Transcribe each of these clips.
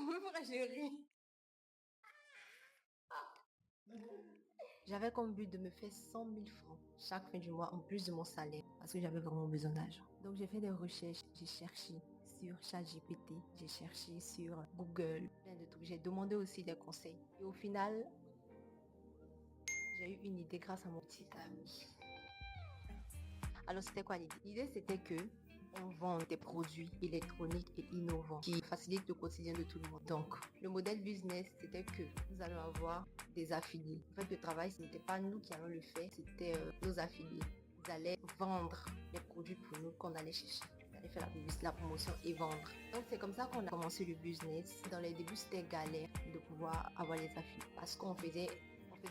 Pourquoi je ris? J'avais comme but de me faire 100 000 francs chaque fin du mois en plus de mon salaire parce que j'avais vraiment besoin d'argent. Donc j'ai fait des recherches, j'ai cherché sur ChatGPT, j'ai cherché sur Google, plein de trucs. J'ai demandé aussi des conseils. Et au final, j'ai eu une idée grâce à mon petit ami. Alors c'était quoi l'idée? L'idée c'était que on vend des produits électroniques et innovants qui facilitent le quotidien de tout le monde. Donc, le modèle business, c'était que nous allons avoir des affiliés. En fait, le travail, ce n'était pas nous qui allons le faire, c'était nos affiliés. Ils allaient vendre les produits pour nous qu'on allait chercher. Ils allaient faire la publicité, la promotion et vendre. Donc, c'est comme ça qu'on a commencé le business. Dans les débuts, c'était galère de pouvoir avoir les affiliés parce qu'on faisait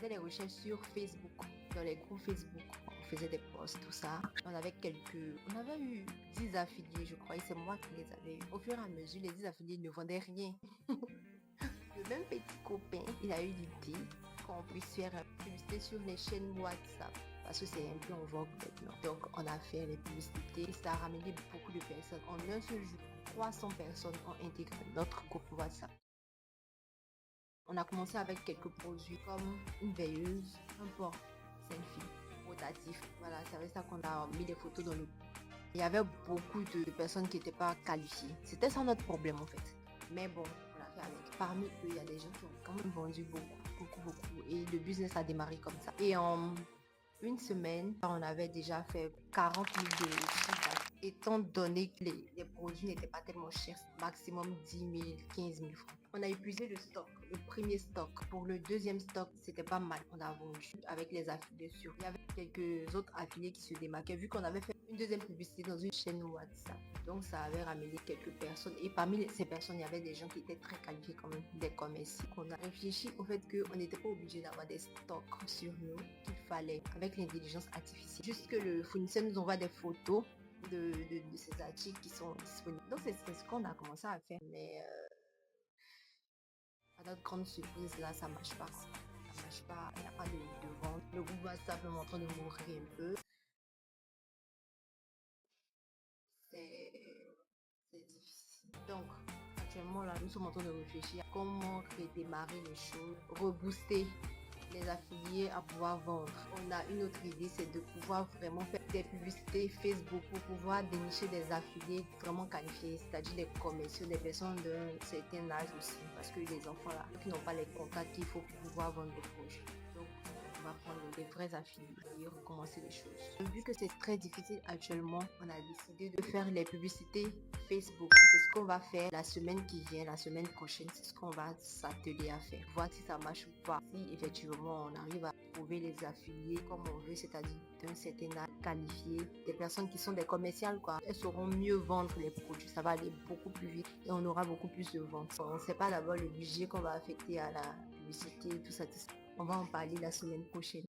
des recherches sur Facebook, dans les groupes Facebook. On faisait des posts, tout ça. On avait eu 10 affiliés, je crois, et c'est moi qui les avais eu. Au fur et à mesure, les 10 affiliés ne vendaient rien. Le même petit copain, il a eu l'idée qu'on puisse faire une publicité sur les chaînes WhatsApp. Parce que c'est un peu en vogue maintenant. Donc, on a fait les publicités et ça a ramené beaucoup de personnes. En un seul jour, 300 personnes ont intégré notre groupe WhatsApp. On a commencé avec quelques produits comme une veilleuse, un port selfie, rotatif. Voilà, c'est avec ça qu'on a mis des photos dans le groupe. Il y avait beaucoup de personnes qui n'étaient pas qualifiées. C'était ça notre problème en fait. Mais bon, on l'a fait avec. Parmi eux, il y a des gens qui ont quand même vendu beaucoup. Et le business a démarré comme ça. Et en une semaine, on avait déjà fait 40 000 de chiffre d'affaires. Étant donné que les produits n'étaient pas tellement chers, maximum 10 000, 15 000 francs. On a épuisé le stock, le premier stock. Pour le deuxième stock, c'était pas mal. On a vendu avec les affiliés sur. Il y avait quelques autres affiliés qui se démarquaient vu qu'on avait fait une deuxième publicité dans une chaîne WhatsApp. Donc ça avait ramené quelques personnes. Et parmi ces personnes, il y avait des gens qui étaient très qualifiés quand même, des commerçants. On a réfléchi au fait qu'on n'était pas obligé d'avoir des stocks sur nous, qu'il fallait avec l'intelligence artificielle. Juste que le fournisseur nous envoie des photos de ces articles qui sont disponibles. Donc c'est ce qu'on a commencé à faire. Mais à notre grande surprise, là, ça marche pas. Ça marche pas, il n'y a pas de vente. Le groupe va simplement en train de mourir un peu. C'est difficile. Donc, actuellement, là, nous sommes en train de réfléchir à comment redémarrer les choses, rebooster les affiliés à pouvoir vendre. On a une autre idée, c'est de pouvoir vraiment faire des publicités Facebook pour pouvoir dénicher des affiliés vraiment qualifiés, c'est-à-dire des commerciaux, des personnes d'un certain âge aussi, parce que les enfants là, qui n'ont pas les contacts qu'il faut pour pouvoir vendre des projets. Donc, on va prendre des vrais affiliés et recommencer les choses. Vu que c'est très difficile actuellement, on a décidé de faire les publicités Facebook. C'est ce qu'on va faire la semaine qui vient, la semaine prochaine. C'est ce qu'on va s'atteler à faire. Voir si ça marche ou pas. Si effectivement on arrive à trouver les affiliés comme on veut, c'est-à-dire d'un certain âge qualifié, des personnes qui sont des commerciales, quoi. Elles sauront mieux vendre les produits. Ça va aller beaucoup plus vite et on aura beaucoup plus de ventes. On ne sait pas d'abord le budget qu'on va affecter à la publicité, tout ça, tout ça. On va en parler la semaine prochaine.